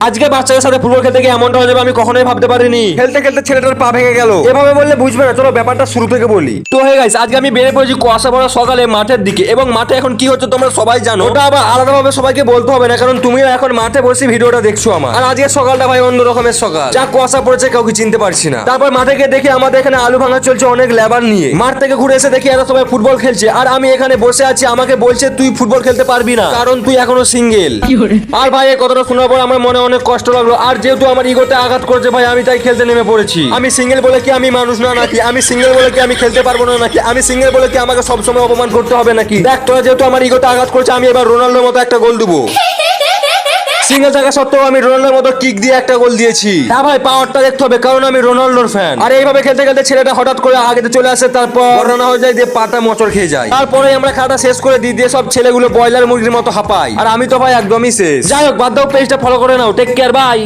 আজকে বাচ্চাদের সাথে ফুটবল খেলতে গিয়ে এমনটা হয়ে যাবে আমি কখনোই ভাবতে পারিনি। খেলতে খেলতে ছেলেটার পা ভেঙে গেল। এভাবে বললে বুঝবে না, চলো ব্যাপারটা শুরু থেকে বলি। তো হয়ে গেছে, আজকে আমি বেরিয়ে পড়েছি কুয়াশা পড়া সকালে মাঠের দিকে, এবং মাঠে এখন কি হচ্ছে তোমরা সবাই জানো। ওটা আবার আলাদাভাবে সবাইকে বলতে হবে না, কারণ তুমিও এখন মাঠে বসে ভিডিওটা দেখছো আমার। আর আজকে সকালটা ভাই অন্য রকমের সকাল, যা কুয়াশা পড়েছে কাউকে চিনতে পারছি না। তারপর মাঠে গিয়ে দেখি আমাদের এখানে আলু ভাঙা চলছে অনেক লেবার নিয়ে। মাঠ থেকে ঘুরে এসে দেখি এরা সবাই ফুটবল খেলছে, আর আমি এখানে বসে আছি। আমাকে বলছে তুই ফুটবল খেলতে পারবি না, কারণ তুই এখনো সিঙ্গেল। আর ভাই এই কথাটা শোনার পর আমার মনে অনেক কষ্ট লাগলো। আর যেহেতু আমার ইগোতে আঘাত করেছে ভাই, আমি তাই খেলতে নেমে পড়েছি। আমি সিঙ্গেল বলে কি আমি মানুষ না নাকি? আমি সিঙ্গেল বলে কি আমি খেলতে পারবো না নাকি? আমি সিঙ্গেল বলে কি আমাকে সবসময় অপমান করতে হবে নাকি? দেখ তোরা যেহেতু আমার ইগোতে আঘাত করেছে, আমি এবার রোনাল্ডোর মতো একটা গোল দেবো। সিঙ্গেল থাকা সত্ত্বেও আমি রোনাল্ডোর মতো কিক দিয়ে একটা গোল দিয়েছি। হ্যাঁ ভাই, পাওয়ারটা দেখতে হবে, কারণ আমি রোনাল্ডোর ফ্যান। আর এইভাবে খেলতে খেলতে ছেলেটা হঠাৎ করে আগেতে চলে আসে, তারপর রানা হয়ে যায়, দিয়ে পাটা মোচড় খেয়ে যায়। তারপরে আমরা খাটা শেষ করে দিই, দিয়ে সব ছেলেগুলো ব্রয়লার মুরগির মতো হাঁপায়। আর আমি তো ভাই একদমই শেষ। যাই হোক, বাদ দাও, পেজটা ফলো করে নাও। Take care, by.